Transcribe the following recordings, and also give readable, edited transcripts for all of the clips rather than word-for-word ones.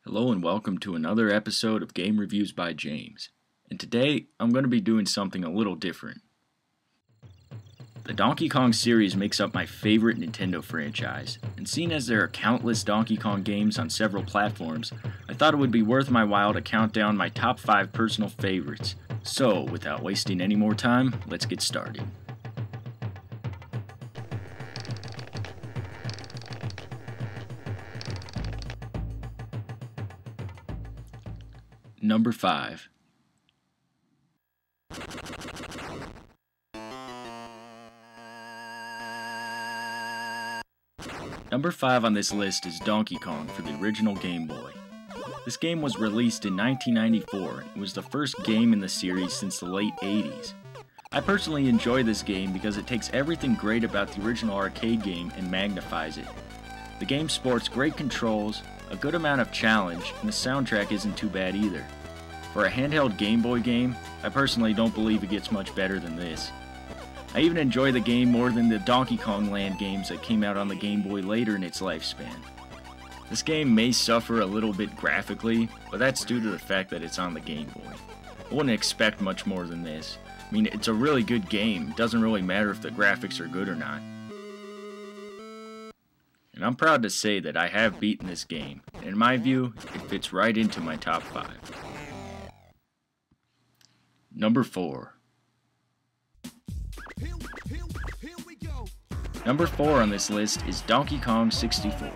Hello and welcome to another episode of Game Reviews by James. And today, I'm going to be doing something a little different. The Donkey Kong series makes up my favorite Nintendo franchise, and seeing as there are countless Donkey Kong games on several platforms, I thought it would be worth my while to count down my top 5 personal favorites. So, without wasting any more time, let's get started. Number 5. Number 5 on this list is Donkey Kong for the original Game Boy. This game was released in 1994 and was the first game in the series since the late 80s. I personally enjoy this game because it takes everything great about the original arcade game and magnifies it. The game sports great controls, a good amount of challenge, and the soundtrack isn't too bad either. For a handheld Game Boy game, I personally don't believe it gets much better than this. I even enjoy the game more than the Donkey Kong Land games that came out on the Game Boy later in its lifespan. This game may suffer a little bit graphically, but that's due to the fact that it's on the Game Boy. I wouldn't expect much more than this. I mean, it's a really good game. It doesn't really matter if the graphics are good or not. And I'm proud to say that I have beaten this game, and in my view, it fits right into my top 5. Number 4. Number 4 on this list is Donkey Kong 64.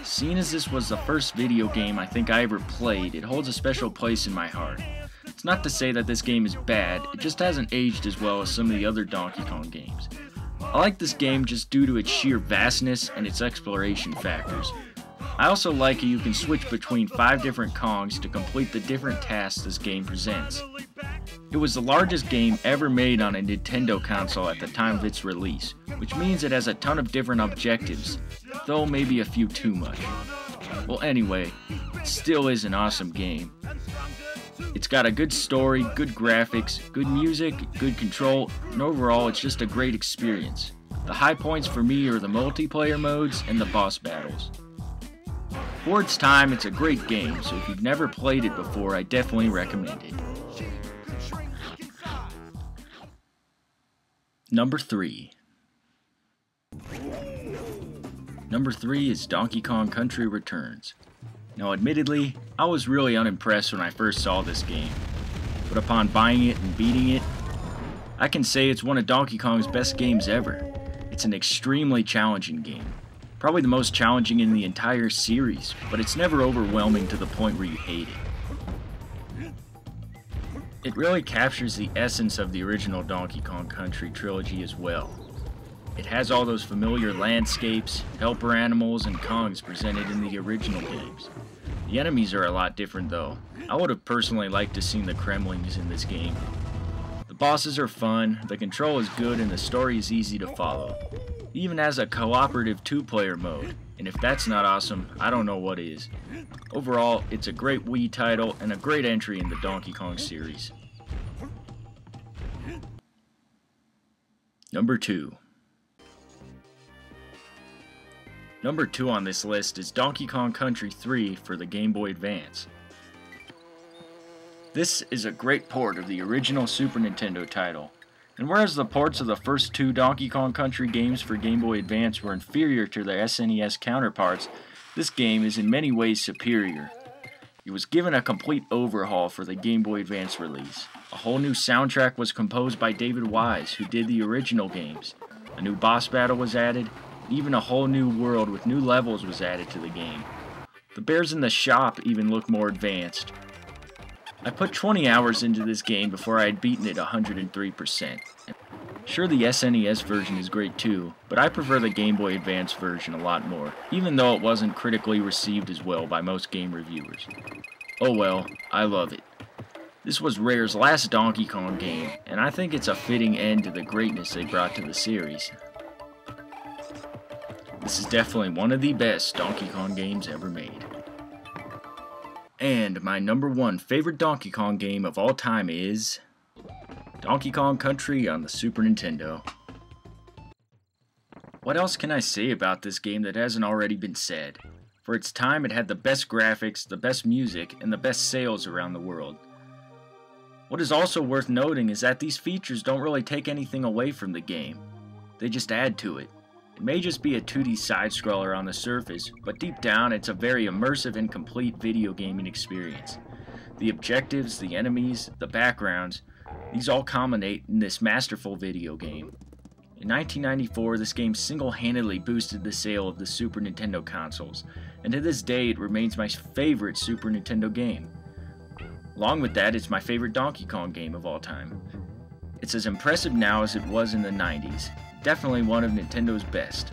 Seeing as this was the first video game I think I ever played, it holds a special place in my heart. It's not to say that this game is bad, it just hasn't aged as well as some of the other Donkey Kong games. I like this game just due to its sheer vastness and its exploration factors. I also like how you can switch between 5 different Kongs to complete the different tasks this game presents. It was the largest game ever made on a Nintendo console at the time of its release, which means it has a ton of different objectives, though maybe a few too much. Well anyway, it still is an awesome game. It's got a good story, good graphics, good music, good control, and overall it's just a great experience. The high points for me are the multiplayer modes and the boss battles. For its time, it's a great game, so if you've never played it before, I definitely recommend it. Number 3. Number 3 is Donkey Kong Country Returns. Now admittedly, I was really unimpressed when I first saw this game, but upon buying it and beating it, I can say it's one of Donkey Kong's best games ever. It's an extremely challenging game, probably the most challenging in the entire series, but it's never overwhelming to the point where you hate it. It really captures the essence of the original Donkey Kong Country trilogy as well. It has all those familiar landscapes, helper animals, and Kongs presented in the original games. The enemies are a lot different though. I would have personally liked to see the Kremlings in this game. The bosses are fun, the control is good, and the story is easy to follow. It even has a cooperative 2-player mode, and if that's not awesome, I don't know what is. Overall, it's a great Wii title and a great entry in the Donkey Kong series. Number 2. Number 2 on this list is Donkey Kong Country 3 for the Game Boy Advance. This is a great port of the original Super Nintendo title, and whereas the ports of the first 2 Donkey Kong Country games for Game Boy Advance were inferior to their SNES counterparts, this game is in many ways superior. It was given a complete overhaul for the Game Boy Advance release. A whole new soundtrack was composed by David Wise, who did the original games. A new boss battle was added, and even a whole new world with new levels was added to the game. The bears in the shop even look more advanced. I put 20 hours into this game before I had beaten it 103%. Sure, the SNES version is great too, but I prefer the Game Boy Advance version a lot more, even though it wasn't critically received as well by most game reviewers. Oh well, I love it. This was Rare's last Donkey Kong game, and I think it's a fitting end to the greatness they brought to the series. This is definitely one of the best Donkey Kong games ever made. And my number 1 favorite Donkey Kong game of all time is Donkey Kong Country on the Super Nintendo. What else can I say about this game that hasn't already been said? For its time, it had the best graphics, the best music, and the best sales around the world. What is also worth noting is that these features don't really take anything away from the game. They just add to it. It may just be a 2D side-scroller on the surface, but deep down it's a very immersive and complete video gaming experience. The objectives, the enemies, the backgrounds, these all culminate in this masterful video game. In 1994, this game single-handedly boosted the sale of the Super Nintendo consoles, and to this day it remains my favorite Super Nintendo game. Along with that, it's my favorite Donkey Kong game of all time. It's as impressive now as it was in the 90s, definitely one of Nintendo's best.